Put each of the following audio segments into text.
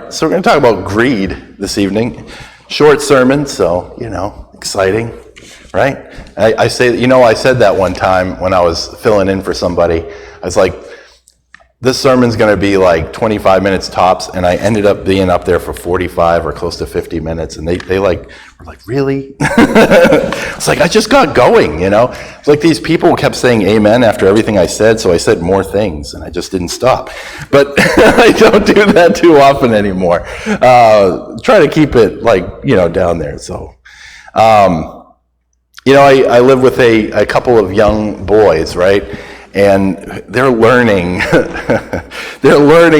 so we're going to talk about greed this evening. Short sermon, so, exciting, right? I say, I said that one time when I was filling in for somebody. I was like, this sermon's going to be like 25 minutes tops, and I ended up being up there for 45 or close to 50 minutes, and they were like, really? It's like, I just got going, It's like these people kept saying amen after everything I said, so I said more things, and I just didn't stop. But I don't do that too often anymore. Try to keep it down there, so. I live with a couple of young boys, right? And they're learning,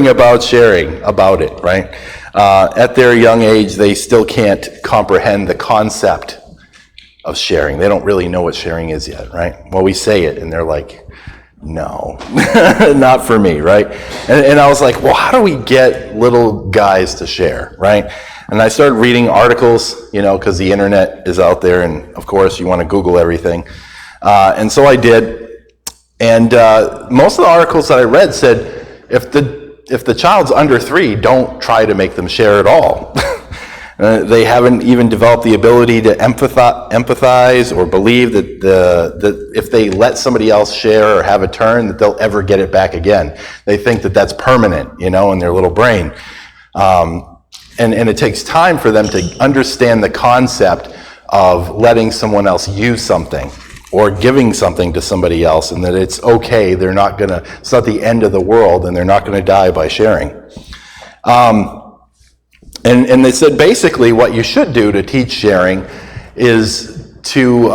about sharing about it, right? At their young age, they still can't comprehend the concept of sharing. They don't really know what sharing is yet, right? Well, we say it, and they're like, no, not for me, right? And I was like, well, how do we get little guys to share, right? And I started reading articles, because the internet is out there, and of course, you want to Google everything. And so I did. And most of the articles that I read said, if the child's under 3, don't try to make them share at all. They haven't even developed the ability to empathize or believe that if they let somebody else share or have a turn, that they'll ever get it back again. They think that that's permanent, in their little brain. And it takes time for them to understand the concept of letting someone else use something, or giving something to somebody else, and that it's okay, it's not the end of the world, and they're not going to die by sharing. And they said basically what you should do to teach sharing is to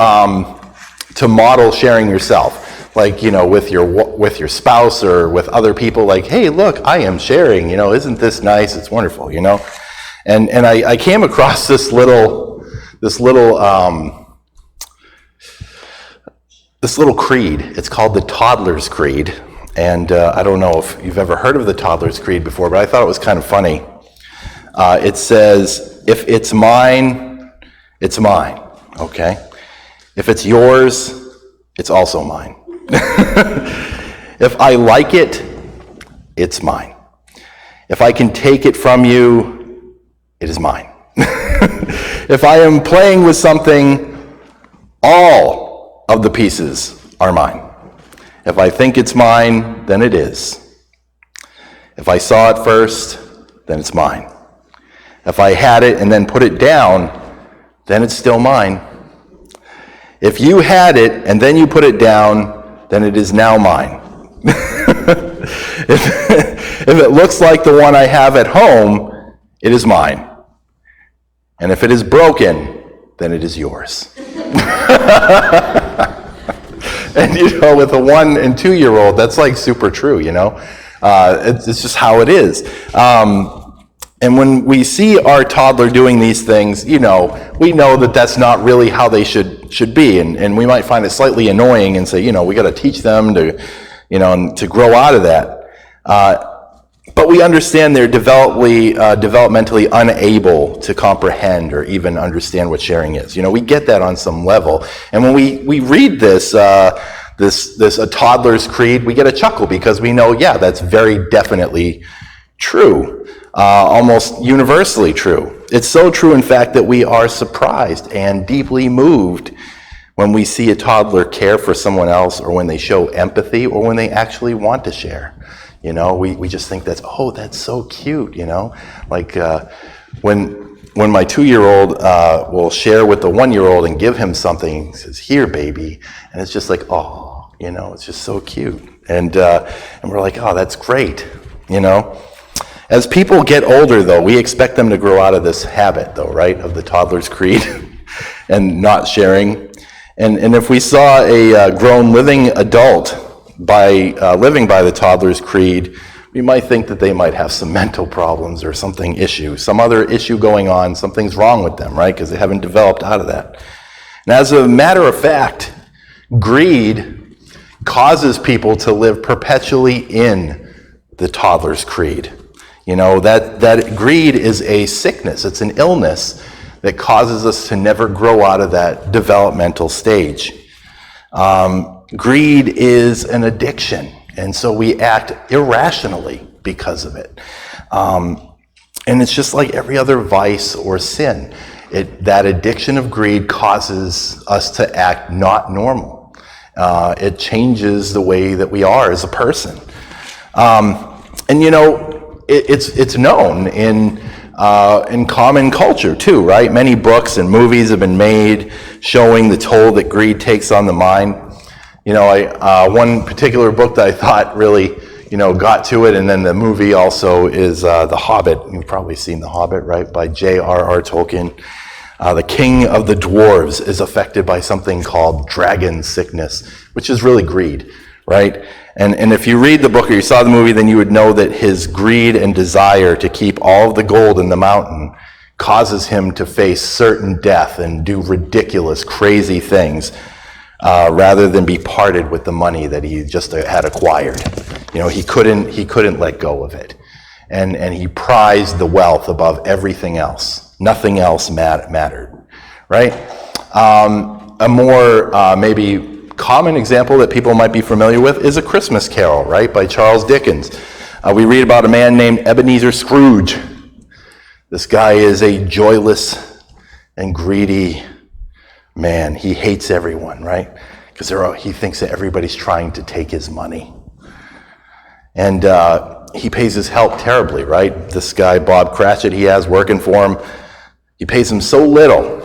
model sharing yourself, with your spouse or with other people, like, hey, look, I am sharing, isn't this nice? It's wonderful, And I came across this little creed. It's called the Toddler's Creed, and I don't know if you've ever heard of the Toddler's Creed before, but I thought it was kind of funny. It says, if it's mine, it's mine, okay? If it's yours, it's also mine. If I like it, it's mine. If I can take it from you, it is mine. If I am playing with something, all of the pieces are mine. If I think it's mine, then it is. If I saw it first, then it's mine. If I had it and then put it down, then it's still mine. If you had it and then you put it down, then it is now mine. If it looks like the one I have at home, it is mine. And if it is broken, then it is yours. And with a 1 and 2 year old, that's like super true, it's just how it is. And when we see our toddler doing these things, we know that that's not really how they should be, and we might find it slightly annoying and say, we got to teach them to, to grow out of that. But we understand they're developmentally unable to comprehend or even understand what sharing is. We get that on some level. And when we read this A Toddler's Creed, we get a chuckle because we know, that's very definitely true, almost universally true. It's so true, in fact, that we are surprised and deeply moved when we see a toddler care for someone else, or when they show empathy, or when they actually want to share. We just think that's so cute, Like when my 2-year-old will share with the 1-year-old and give him something, he says, "Here, baby," and it's just like, it's just so cute, and we're like, that's great, As people get older, though, we expect them to grow out of this habit, though, right, of the Toddler's Creed and not sharing. And if we saw a grown living adult living by the Toddler's Creed, we might think that they might have some mental problems or some other issue going on, something's wrong with them, right? Because they haven't developed out of that. And as a matter of fact, greed causes people to live perpetually in the Toddler's Creed. That greed is a sickness, it's an illness that causes us to never grow out of that developmental stage. Greed is an addiction, and so we act irrationally because of it. And it's just like every other vice or sin. That addiction of greed causes us to act not normal. It changes the way that we are as a person. And it's known in common culture too, right? Many books and movies have been made showing the toll that greed takes on the mind. One particular book that I thought really, got to it, and then the movie also is The Hobbit. You've probably seen The Hobbit, right? By J.R.R. Tolkien. The king of the dwarves is affected by something called dragon sickness, which is really greed, right? And if you read the book or you saw the movie, then you would know that his greed and desire to keep all of the gold in the mountain causes him to face certain death and do ridiculous, crazy things, rather than be parted with the money that he just had acquired. He couldn't let go of it. And he prized the wealth above everything else. Nothing else mattered, right? A more maybe common example that people might be familiar with is A Christmas Carol, right, by Charles Dickens. We read about a man named Ebenezer Scrooge. This guy is a joyless and greedy man. He hates everyone, right? Because he thinks that everybody's trying to take his money. And he pays his help terribly, right? This guy, Bob Cratchit, he has working for him. He pays him so little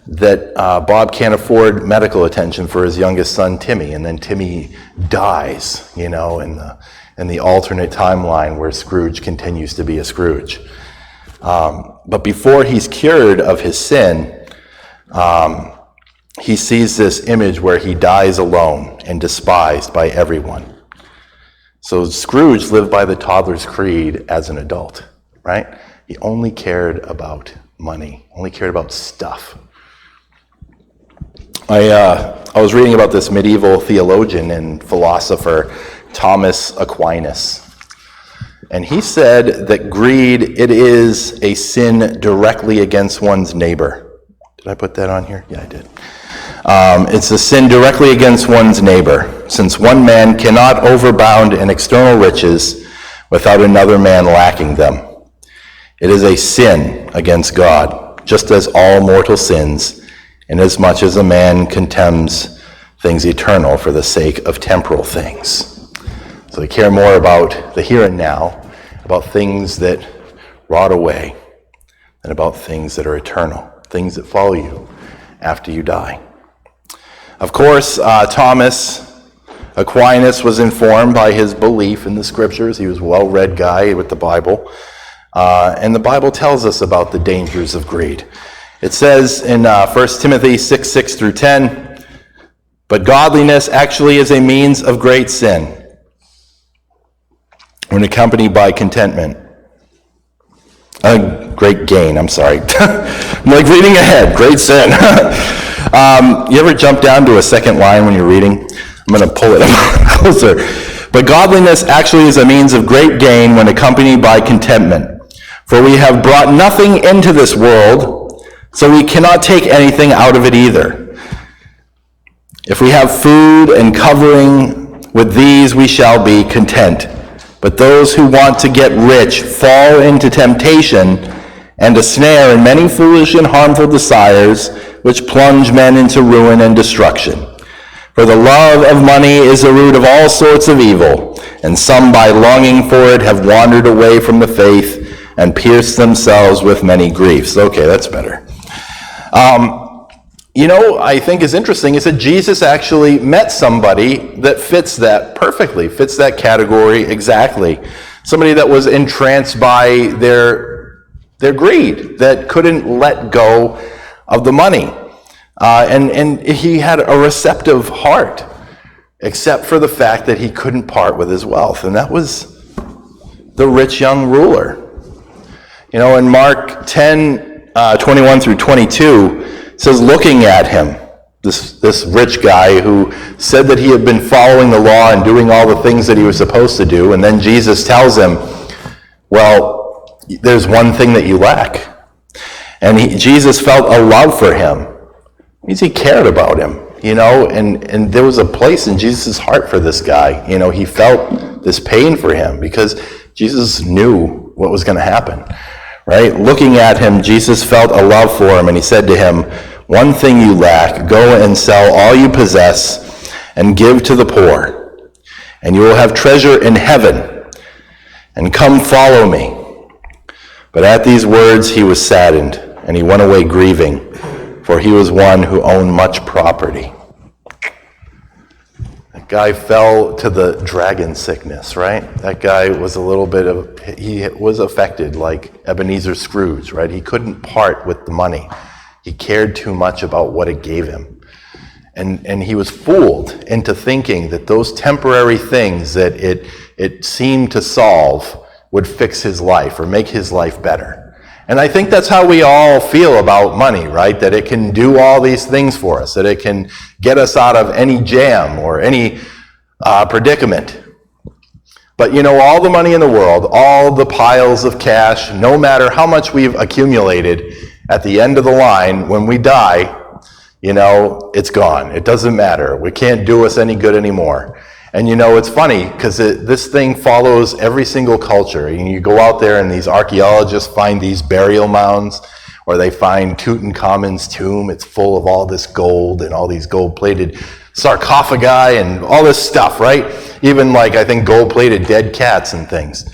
that Bob can't afford medical attention for his youngest son, Timmy. And then Timmy dies, in the alternate timeline where Scrooge continues to be a Scrooge. But before he's cured of his sin, he sees this image where he dies alone and despised by everyone. So Scrooge lived by the toddler's creed as an adult, right? He only cared about money, only cared about stuff. I was reading about this medieval theologian and philosopher, Thomas Aquinas. And he said that greed, it is a sin directly against one's neighbor. Did I put that on here? Yeah, I did. It's a sin directly against one's neighbor, since one man cannot overbound in external riches without another man lacking them. It is a sin against God, just as all mortal sins, inasmuch as a man contemns things eternal for the sake of temporal things. So they care more about the here and now, about things that rot away, than about things that are eternal, things that follow you after you die. Of course, Thomas Aquinas was informed by his belief in the scriptures. He was a well-read guy with the Bible. And the Bible tells us about the dangers of greed. It says in 1 Timothy 6 through 10, but godliness actually is a means of great sin when accompanied by contentment. Great gain, I'm sorry. I'm like reading ahead, great sin. You ever jump down to a second line when you're reading? I'm going to pull it closer. But godliness actually is a means of great gain when accompanied by contentment. For we have brought nothing into this world, so we cannot take anything out of it either. If we have food and covering, with these we shall be content. But those who want to get rich fall into temptation and a snare in many foolish and harmful desires, which plunge men into ruin and destruction. For the love of money is the root of all sorts of evil, and some by longing for it have wandered away from the faith and pierced themselves with many griefs. Okay, that's better. I think is interesting is that Jesus actually met somebody that fits that perfectly, fits that category exactly. Somebody that was entranced by their greed, that couldn't let go of the money. And he had a receptive heart, except for the fact that he couldn't part with his wealth. And that was the rich young ruler. In Mark 10, 21 through 22, it says, looking at him, this rich guy who said that he had been following the law and doing all the things that he was supposed to do, and then Jesus tells him, well, there's one thing that you lack. And Jesus felt a love for him. It means he cared about him, and there was a place in Jesus' heart for this guy. He felt this pain for him because Jesus knew what was going to happen, right? Looking at him, Jesus felt a love for him, and he said to him, "One thing you lack, go and sell all you possess and give to the poor, and you will have treasure in heaven, and come follow me." But at these words he was saddened, and he went away grieving, for he was one who owned much property. That guy fell to the dragon sickness, right? That guy was he was affected like Ebenezer Scrooge, right? He couldn't part with the money. He cared too much about what it gave him. And he was fooled into thinking that those temporary things that it seemed to solve would fix his life or make his life better. And I think that's how we all feel about money, right? That it can do all these things for us, that it can get us out of any jam or any predicament. But all the money in the world, all the piles of cash, no matter how much we've accumulated, at the end of the line, when we die, it's gone. It doesn't matter. It can't do us any good anymore. And it's funny because this thing follows every single culture. And you go out there and these archaeologists find these burial mounds, or they find Tutankhamun's tomb. It's full of all this gold and all these gold-plated sarcophagi and all this stuff, right? Even I think gold-plated dead cats and things.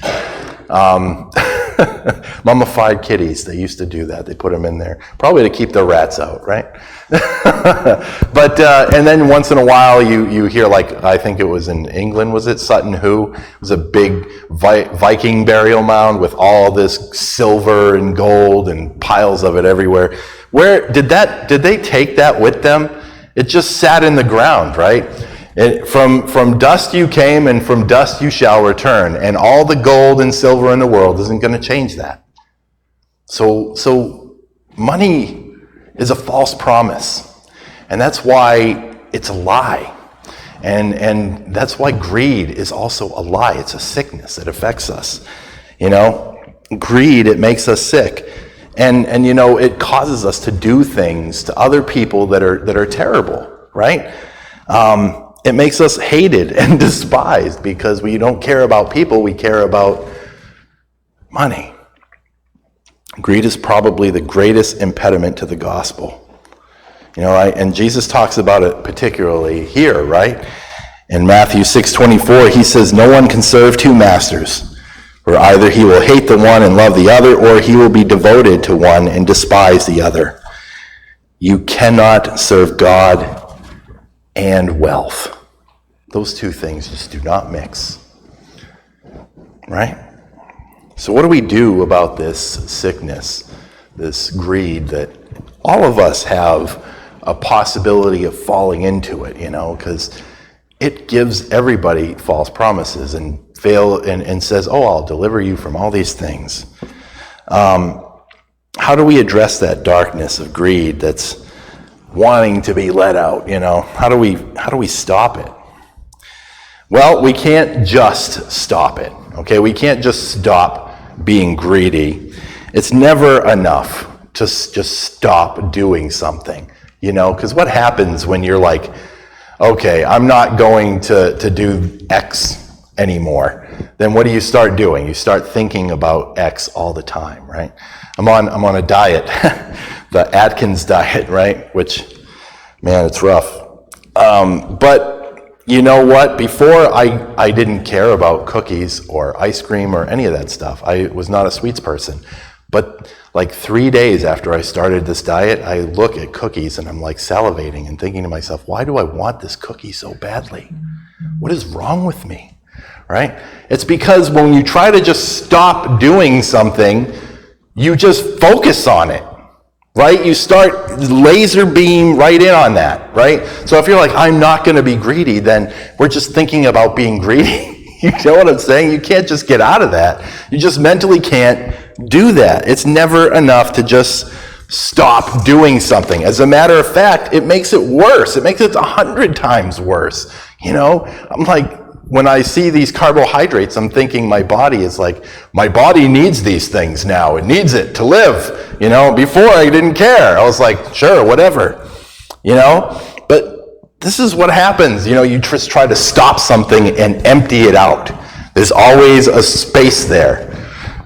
Mummified kitties, they used to do that. They put them in there, probably to keep the rats out, right? But and then once in a while you hear, I think it was in England, was it Sutton Hoo? It was a big Viking burial mound with all this silver and gold and piles of it everywhere. Where did they take that with them? It just sat in the ground, right? From dust you came, and from dust you shall return. And all the gold and silver in the world isn't going to change that. So money is a false promise. And that's why it's a lie. And that's why greed is also a lie. It's a sickness that affects us. Greed, it makes us sick. And it causes us to do things to other people that are terrible, right? It makes us hated and despised because we don't care about people, we care about money. Greed is probably the greatest impediment to the gospel. And Jesus talks about it particularly here, right? In Matthew 6:24, he says, "No one can serve two masters, for either he will hate the one and love the other, or he will be devoted to one and despise the other. You cannot serve God and wealth." Those two things just do not mix, right? So what do we do about this sickness, this greed that all of us have a possibility of falling into it, because it gives everybody false promises and says, "Oh, I'll deliver you from all these things." How do we address that darkness of greed that's wanting to be let out? How do we stop it? Well, we can't just stop it. Okay, we can't just stop being greedy. It's never enough to just stop doing something. Because what happens when you're like, okay, I'm not going to do X anymore? Then what do you start doing? You start thinking about X all the time, right? I'm on a diet, the Atkins diet, right? Which, man, it's rough. But you know what? Before I didn't care about cookies or ice cream or any of that stuff. I was not a sweets person. But 3 days after I started this diet, I look at cookies and I'm salivating and thinking to myself, why do I want this cookie so badly? What is wrong with me? Right? It's because when you try to just stop doing something, you just focus on it. Right? You start laser beam right in on that, right? So if you're like, I'm not going to be greedy, then we're just thinking about being greedy. You know what I'm saying? You can't just get out of that. You just mentally can't do that. It's never enough to just stop doing something. As a matter of fact, it makes it worse. It makes it 100 times worse. I'm like, when I see these carbohydrates, I'm thinking my body needs these things now. It needs it to live. Before I didn't care. I was like, sure, whatever. But this is what happens. You just try to stop something and empty it out. There's always a space there.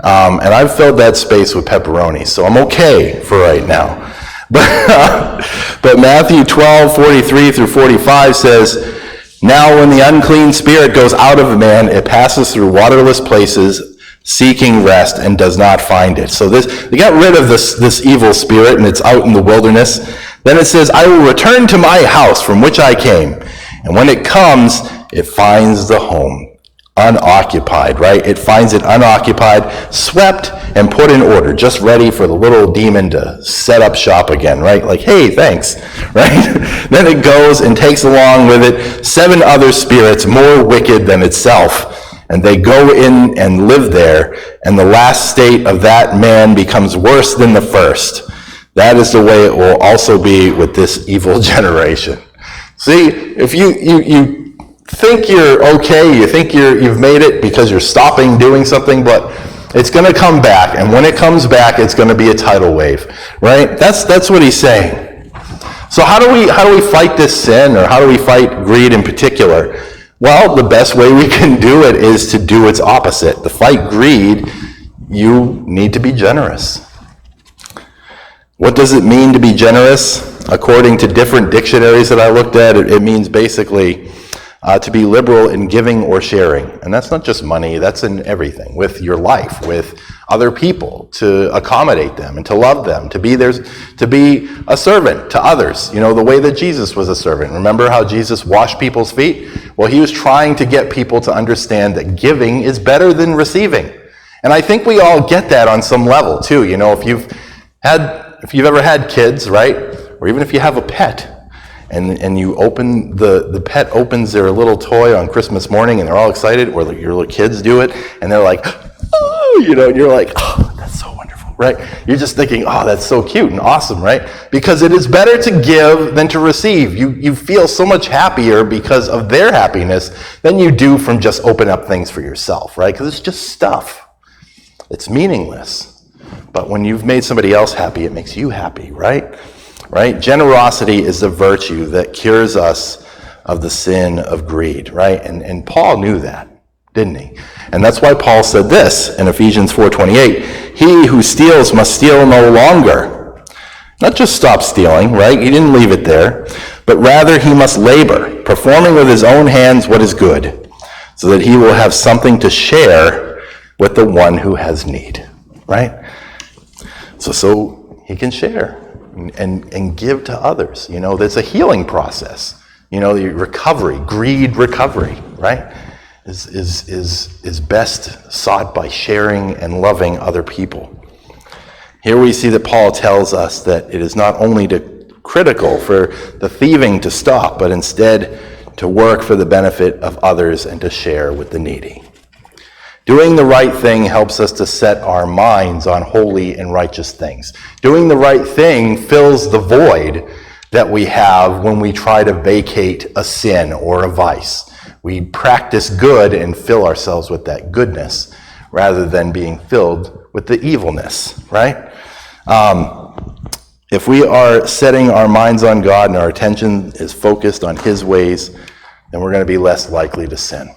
And I've filled that space with pepperoni, so I'm okay for right now. But Matthew 12:43 through 45 says, "Now when the unclean spirit goes out of a man, it passes through waterless places, seeking rest, and does not find it." So they got rid of this evil spirit, and it's out in the wilderness. Then it says, "I will return to my house from which I came. And when it comes, it finds the home unoccupied," right? It finds it unoccupied, swept and put in order, just ready for the little demon to set up shop again, right? Like, hey, thanks, right? Then it goes and takes along with it 7 other spirits more wicked than itself, and they go in and live there, and the last state of that man becomes worse than the first. That is the way it will also be with this evil generation. See, if you think you're okay, you think you've made it because you're stopping doing something, but it's going to come back, and when it comes back, it's going to be a tidal wave, right? That's what he's saying. So how do we fight this sin, or how do we fight greed in particular? Well, the best way we can do it is to do its opposite. To fight greed, you need to be generous. What does it mean to be generous? According to different dictionaries that I looked at, it means basically to be liberal in giving or sharing. And that's not just money, that's in everything, with your life, with other people, to accommodate them and to love them, to be a servant to others, the way that Jesus was a servant. Remember how Jesus washed people's feet? Well, he was trying to get people to understand that giving is better than receiving. And I think we all get that on some level too. If you've ever had kids, right? Or even if you have a pet, and you open, the pet opens their little toy on Christmas morning, and they're all excited, or your little kids do it, and they're like, oh, and you're like, oh, that's so wonderful, right? You're just thinking, oh, that's so cute and awesome, right? Because it is better to give than to receive. You feel so much happier because of their happiness than you do from just open up things for yourself, right? Because it's just stuff. It's meaningless. But when you've made somebody else happy, it makes you happy, right? Right? Generosity is the virtue that cures us of the sin of greed, right? And Paul knew that, didn't he? And that's why Paul said this in Ephesians 4:28, "He who steals must steal no longer." Not just stop stealing, right? He didn't leave it there, but rather he must labor, performing with his own hands what is good, so that he will have something to share with the one who has need, right? So he can share and give to others. There's a healing process. The recovery, greed recovery, right, is best sought by sharing and loving other people. Here we see that Paul tells us that it is not only critical for the thieving to stop, but instead to work for the benefit of others and to share with the needy. Doing the right thing helps us to set our minds on holy and righteous things. Doing the right thing fills the void that we have when we try to vacate a sin or a vice. We practice good and fill ourselves with that goodness rather than being filled with the evilness, right? If we are setting our minds on God and our attention is focused on His ways, then we're going to be less likely to sin.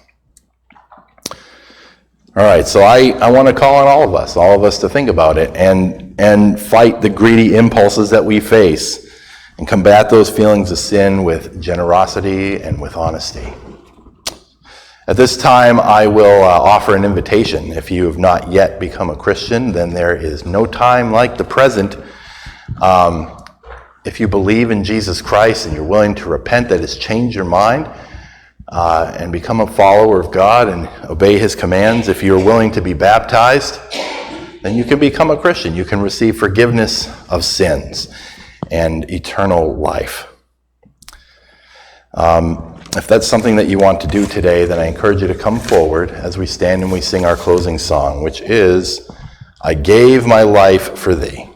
All right, so I want to call on all of us to think about it and fight the greedy impulses that we face and combat those feelings of sin with generosity and with honesty. At this time, I will offer an invitation. If you have not yet become a Christian, then there is no time like the present. If you believe in Jesus Christ and you're willing to repent, that has changed your mind, and become a follower of God and obey His commands. If you're willing to be baptized, then you can become a Christian. You can receive forgiveness of sins and eternal life. If that's something that you want to do today, then I encourage you to come forward as we stand and we sing our closing song, which is, "I gave my life for thee."